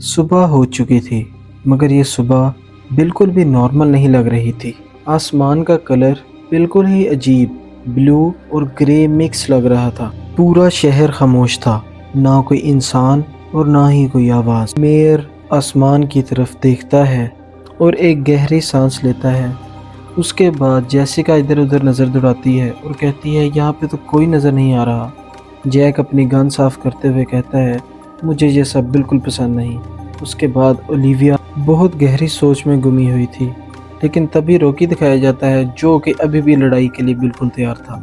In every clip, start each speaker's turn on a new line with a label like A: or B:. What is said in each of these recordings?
A: صبح ہو چکی تھی مگر یہ صبح بالکل بھی نارمل نہیں لگ رہی تھی۔ آسمان کا کلر بالکل ہی عجیب بلو اور گرے مکس لگ رہا تھا۔ پورا شہر خاموش تھا، نہ کوئی انسان اور نہ ہی کوئی آواز۔ میر آسمان کی طرف دیکھتا ہے اور ایک گہری سانس لیتا ہے۔ اس کے بعد جیسیکا ادھر ادھر نظر دوڑاتی ہے اور کہتی ہے یہاں پہ تو کوئی نظر نہیں آ رہا۔ جیک اپنی گن صاف کرتے ہوئے کہتا ہے مجھے یہ سب بالکل پسند نہیں۔ اس کے بعد اولیویا بہت گہری سوچ میں گمی ہوئی تھی، لیکن تبھی روکی دکھایا جاتا ہے جو کہ ابھی بھی لڑائی کے لیے بالکل تیار تھا۔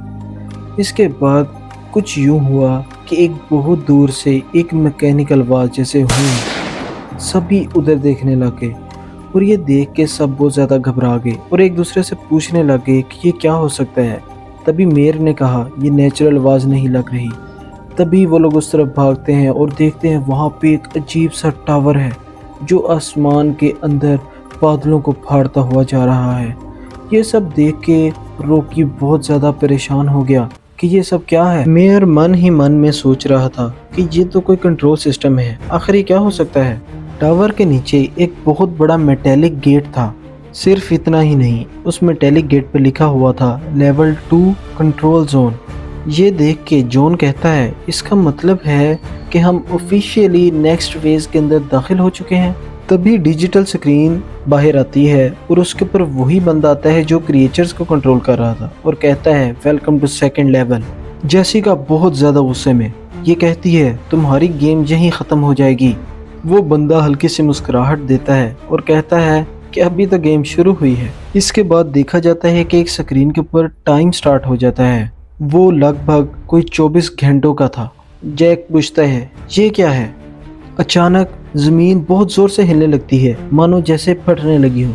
A: اس کے بعد کچھ یوں ہوا کہ ایک بہت دور سے ایک میکینیکل آواز جیسے سبھی ادھر دیکھنے لگے اور یہ دیکھ کے سب بہت زیادہ گھبرا گئے اور ایک دوسرے سے پوچھنے لگے کہ یہ کیا ہو سکتا ہے۔ تبھی میر نے کہا یہ نیچرل آواز نہیں لگ رہی۔ تبھی وہ لوگ اس طرف بھاگتے ہیں اور دیکھتے ہیں وہاں پہ ایک عجیب سا ٹاور ہے جو آسمان کے اندر بادلوں کو پھاڑتا ہوا جا رہا ہے۔ یہ سب دیکھ کے روکی بہت زیادہ پریشان ہو گیا کہ یہ سب کیا ہے۔ میر من ہی من میں سوچ رہا تھا کہ یہ تو کوئی کنٹرول سسٹم ہے، آخر یہ کیا ہو سکتا ہے۔ ٹاور کے نیچے ایک بہت بڑا میٹیلک گیٹ تھا۔ صرف اتنا ہی نہیں، اس میٹیلک گیٹ پہ لکھا ہوا تھا لیول 2 کنٹرول زون۔ یہ دیکھ کے جون کہتا ہے اس کا مطلب ہے کہ ہم آفیشیلی نیکسٹ فیز کے اندر داخل ہو چکے ہیں۔ تبھی ڈیجیٹل سکرین باہر آتی ہے اور اس کے اوپر وہی بندہ آتا ہے جو کریچرز کو کنٹرول کر رہا تھا اور کہتا ہے ویلکم ٹو سیکنڈ لیول۔ جیسیکا بہت زیادہ غصے میں یہ کہتی ہے تمہاری گیم یہیں ختم ہو جائے گی۔ وہ بندہ ہلکی سی مسکراہٹ دیتا ہے اور کہتا ہے کہ ابھی تو گیم شروع ہوئی ہے۔ اس کے بعد دیکھا جاتا ہے کہ ایک سکرین کے اوپر ٹائم سٹارٹ ہو جاتا ہے، وہ لگ بھگ کوئی 24 گھنٹوں کا تھا۔ جیک پوچھتا ہے یہ کیا ہے؟ اچانک زمین بہت زور سے ہلنے لگتی ہے، مانو جیسے پھٹنے لگی ہو۔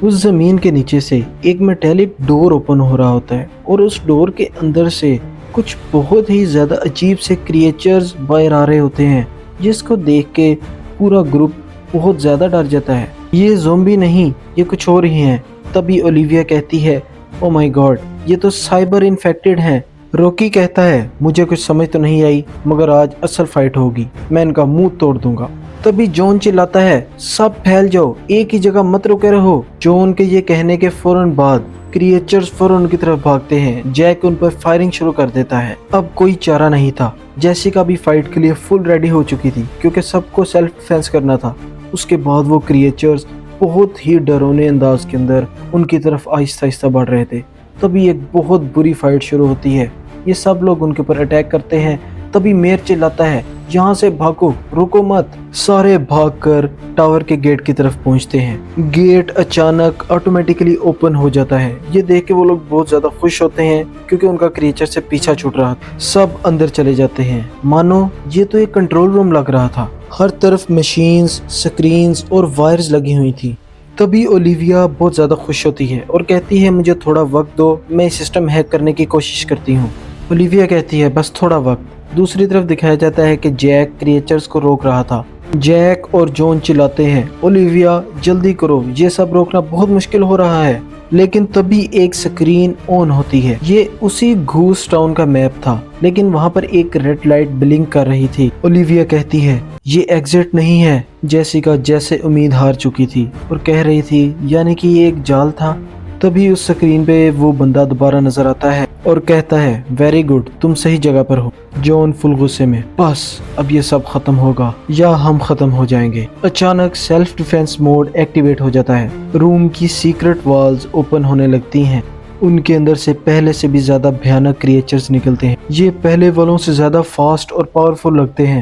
A: اس زمین کے نیچے سے ایک میٹیلک ڈور اوپن ہو رہا ہوتا ہے اور اس ڈور کے اندر سے کچھ بہت ہی زیادہ عجیب سے کریچرز باہر آ رہے ہوتے ہیں، جس کو دیکھ کے پورا گروپ بہت زیادہ ڈر جاتا ہے۔ یہ زومبی نہیں، یہ کچھ اور ہی ہیں۔ تبھی اولیویا کہتی ہے او مائی گاڈ، یہ تو سائبر انفیکٹڈ ہیں۔ روکی کہتا ہے مجھے کچھ سمجھ تو نہیں آئی مگر آج اصل فائٹ ہوگی، میں ان کا منہ توڑ دوں گا۔ تبھی جون چلاتا ہے سب پھیل جاؤ، ایک ہی جگہ مت رکے رہو۔ جون کے یہ کہنے کے فوراً بعد کریچرز فوراً کی طرف بھاگتے ہیں۔ جیک ان پر فائرنگ شروع کر دیتا ہے۔ اب کوئی چارہ نہیں تھا، جیسیکا بھی فائٹ کے لیے فل ریڈی ہو چکی تھی کیونکہ سب کو سیلف ڈیفینس کرنا تھا۔ اس کے بعد وہ کریچرز بہت ہی ڈرونے انداز کے اندر ان کی طرف آہستہ آہستہ بڑھ رہے تھے۔ تبھی ایک بہت بری فائٹ شروع ہوتی ہے، یہ سب لوگ ان کے اوپر اٹیک کرتے ہیں۔ تبھی میر چلاتا ہے یہاں سے بھاگو، رکو مت۔ سارے بھاگ کر ٹاور کے گیٹ کی طرف پہنچتے ہیں۔ گیٹ اچانک آٹومیٹکلی اوپن ہو جاتا ہے۔ یہ دیکھ کے وہ لوگ بہت زیادہ خوش ہوتے ہیں کیونکہ ان کا کریچر سے پیچھا چھوٹ رہا تھا۔ سب اندر چلے جاتے ہیں، مانو یہ تو ایک کنٹرول روم لگ رہا تھا۔ ہر طرف مشینز، سکرینز اور وائرز لگی ہوئی تھی۔ تبھی اولیویا بہت زیادہ خوش ہوتی ہے اور کہتی ہے مجھے تھوڑا وقت دو، میں سسٹم ہیک کرنے کی کوشش کرتی ہوں۔ اولیویا کہتی ہے بس تھوڑا وقت۔ دوسری طرف دکھایا جاتا ہے کہ جیک کریچرز کو روک رہا تھا۔ جیک اور جون چلاتے ہیں اولیویا جلدی کرو، یہ سب روکنا بہت مشکل ہو رہا ہے۔ لیکن تبھی ایک سکرین آن ہوتی ہے، یہ اسی گھوس ٹاؤن کا میپ تھا لیکن وہاں پر ایک ریڈ لائٹ بلنک کر رہی تھی۔ اولیویا کہتی ہے یہ ایگزٹ نہیں ہے۔ جیسیکا جیسے امید ہار چکی تھی اور کہہ رہی تھی یعنی کہ یہ ایک جال تھا۔ تبھی اس سکرین پہ وہ بندہ دوبارہ نظر آتا ہے اور کہتا ہے ویری گڈ، تم صحیح جگہ پر ہو۔ جون فل غصے میں بس اب یہ سب ختم ہوگا یا ہم ختم ہو جائیں گے۔ اچانک سیلف ڈیفینس موڈ ایکٹیویٹ ہو جاتا ہے۔ روم کی سیکرٹ والز اوپن ہونے لگتی ہیں، ان کے اندر سے پہلے سے بھی زیادہ بھیانک کریچرز نکلتے ہیں۔ یہ پہلے والوں سے زیادہ فاسٹ اور پاورفل لگتے ہیں۔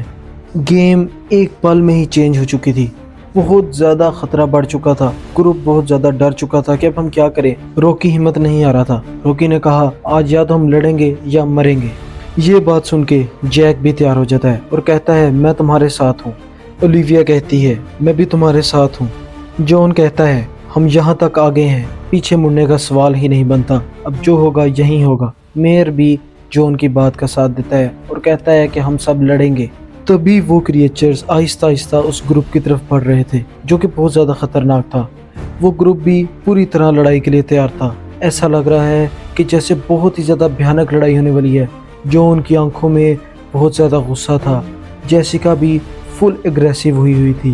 A: گیم ایک پل میں ہی چینج ہو چکی تھی، بہت زیادہ خطرہ بڑھ چکا تھا۔ گروپ بہت زیادہ ڈر چکا تھا کہ اب ہم کیا کریں۔ روکی ہمت نہیں آ رہا تھا۔ روکی نے کہا آج یا تو ہم لڑیں گے یا مریں گے۔ یہ بات سن کے جیک بھی تیار ہو جاتا ہے اور کہتا ہے میں تمہارے ساتھ ہوں۔ اولیویا کہتی ہے میں بھی تمہارے ساتھ ہوں۔ جون کہتا ہے ہم یہاں تک آ گئے ہیں، پیچھے مڑنے کا سوال ہی نہیں بنتا، اب جو ہوگا یہیں ہوگا۔ میر بھی جون کی بات کا ساتھ دیتا ہے اور کہتا ہے کہ ہم سب لڑیں گے۔ تبھی وہ کریچرز آہستہ آہستہ اس گروپ کی طرف بڑھ رہے تھے جو کہ بہت زیادہ خطرناک تھا۔ وہ گروپ بھی پوری طرح لڑائی کے لیے تیار تھا۔ ایسا لگ رہا ہے کہ جیسے بہت ہی زیادہ بھیانک لڑائی ہونے والی ہے۔ جون کی آنکھوں میں بہت زیادہ غصہ تھا، جیسیکا بھی فل اگریسو ہوئی تھی